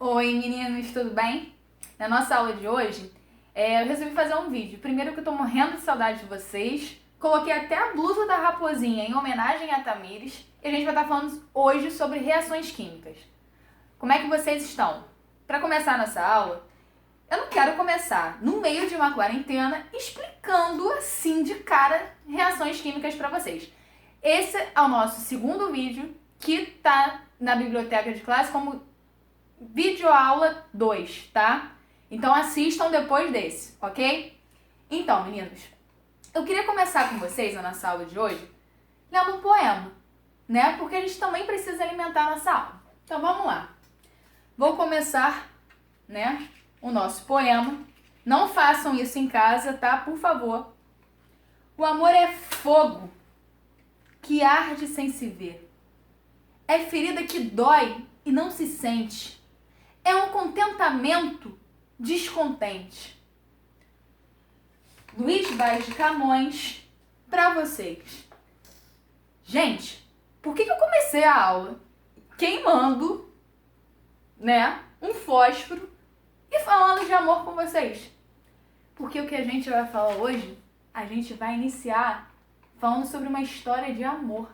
Oi meninos, tudo bem? Na nossa aula de hoje, eu resolvi fazer um vídeo. Primeiro que eu tô morrendo de saudade de vocês. Coloquei até a blusa da raposinha em homenagem a Tamires. E a gente vai estar falando hoje sobre reações químicas. Como é que vocês estão? Para começar a nossa aula, eu não quero começar no meio de uma quarentena explicando assim de cara reações químicas para vocês. Esse é o nosso segundo vídeo que tá na biblioteca de classe como videoaula 2, tá? Então assistam depois desse, ok? Então, meninos, eu queria começar com vocês na nossa aula de hoje lendo um poema, né? Porque a gente também precisa alimentar a nossa aula. Então vamos lá. Vou começar, né, o nosso poema. Não façam isso em casa, tá? Por favor. O amor é fogo que arde sem se ver. É ferida que dói e não se sente. É um contentamento descontente. Luiz Vaz de Camões, para vocês. Gente, por que eu comecei a aula queimando, né, um fósforo e falando de amor com vocês? Porque o que a gente vai falar hoje, a gente vai iniciar falando sobre uma história de amor.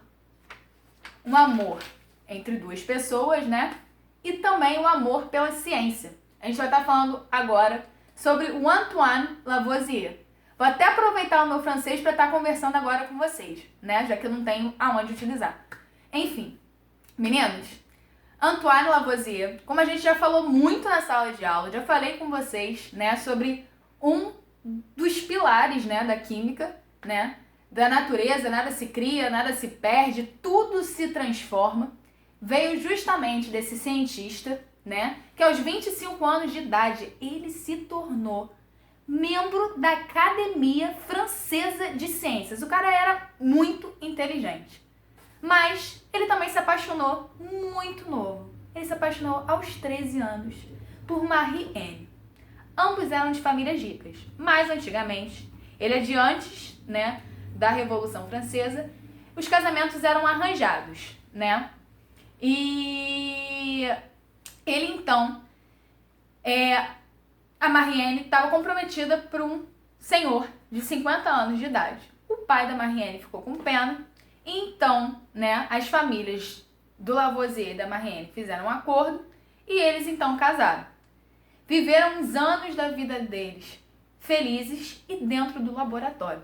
Um amor entre duas pessoas, né? E também o amor pela ciência. A gente vai estar falando agora sobre o Antoine Lavoisier. Vou até aproveitar o meu francês para estar conversando agora com vocês, né? Já que eu não tenho aonde utilizar. Enfim, meninos, Antoine Lavoisier, como a gente já falou muito na sala de aula, já falei com vocês, né, sobre um dos pilares, né, da química, né? Da natureza, nada se cria, nada se perde, tudo se transforma. Veio justamente desse cientista, né, que aos 25 anos de idade, ele se tornou membro da Academia Francesa de Ciências. O cara era muito inteligente, mas ele também se apaixonou muito novo. Ele se apaixonou aos 13 anos por Marie-Anne. Ambos eram de famílias ricas, mas antigamente, ele é de antes, né, da Revolução Francesa, os casamentos eram arranjados, né? E ele então, a Marie-Anne estava comprometida por um senhor de 50 anos de idade. O pai da Marie-Anne ficou com pena, e então, né, as famílias do Lavoisier e da Marie-Anne fizeram um acordo e eles então casaram. Viveram uns anos da vida deles felizes e dentro do laboratório,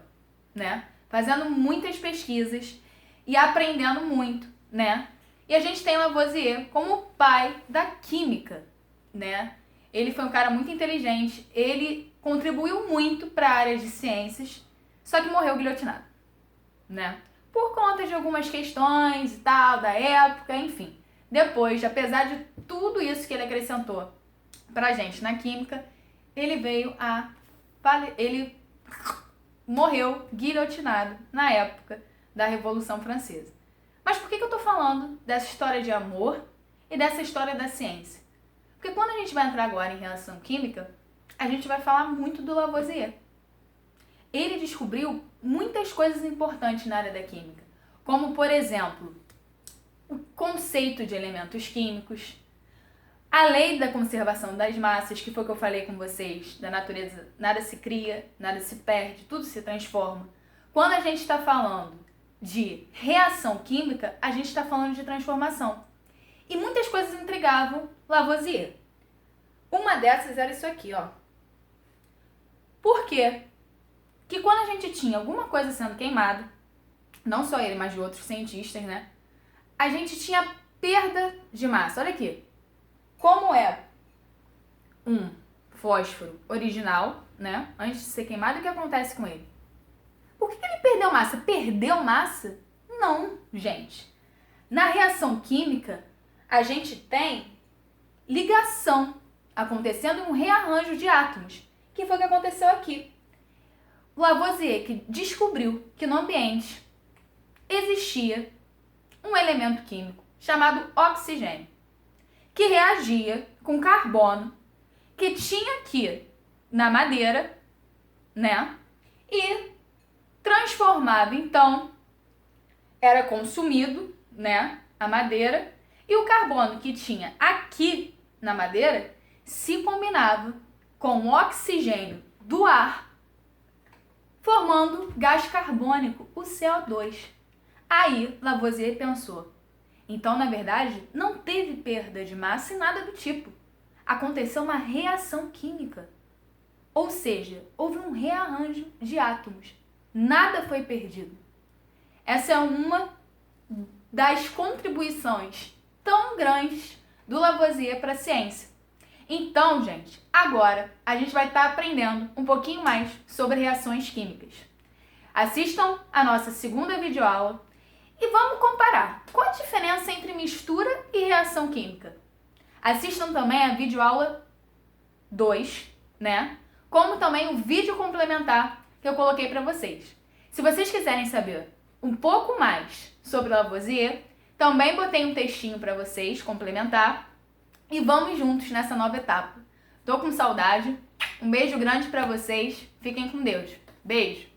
né? Fazendo muitas pesquisas e aprendendo muito, né? E a gente tem Lavoisier como o pai da química, né? Ele foi um cara muito inteligente, ele contribuiu muito para a área de ciências, só que morreu guilhotinado, né? Por conta de algumas questões e tal, da época, enfim. Depois, apesar de tudo isso que ele acrescentou pra gente na química, ele morreu guilhotinado na época da Revolução Francesa. Mas por que eu tô falando dessa história de amor e dessa história da ciência? Porque quando a gente vai entrar agora em reação química, a gente vai falar muito do Lavoisier. Ele descobriu muitas coisas importantes na área da química, como, por exemplo, o conceito de elementos químicos, a lei da conservação das massas, que foi o que eu falei com vocês, da natureza, nada se cria, nada se perde, tudo se transforma. Quando a gente está falando de reação química, a gente está falando de transformação. E muitas coisas intrigavam Lavoisier. Uma dessas era isso aqui, ó. Por quê? Que quando a gente tinha alguma coisa sendo queimada, não só ele, mas de outros cientistas, né? A gente tinha perda de massa. Olha aqui. Como é um fósforo original, né? Antes de ser queimado, o que acontece com ele? Por que ele perdeu massa? Perdeu massa? Não, gente. Na reação química, a gente tem ligação acontecendo em um rearranjo de átomos, que foi o que aconteceu aqui. Lavoisier que descobriu que no ambiente existia um elemento químico chamado oxigênio, que reagia com carbono que tinha aqui na madeira, né? E transformava, então, era consumido, né, a madeira, e o carbono que tinha aqui na madeira se combinava com o oxigênio do ar, formando gás carbônico, o CO2. Aí Lavoisier pensou, então na verdade não teve perda de massa e nada do tipo. Aconteceu uma reação química, ou seja, houve um rearranjo de átomos. Nada foi perdido. Essa é uma das contribuições tão grandes do Lavoisier para a ciência. Então, gente, agora a gente vai estar aprendendo um pouquinho mais sobre reações químicas. Assistam a nossa segunda videoaula e vamos comparar qual a diferença entre mistura e reação química. Assistam também a videoaula 2, né? Como também o vídeo complementar que eu coloquei para vocês. Se vocês quiserem saber um pouco mais sobre Lavoisier, também botei um textinho para vocês complementar e vamos juntos nessa nova etapa. Tô com saudade. Um beijo grande para vocês. Fiquem com Deus. Beijo.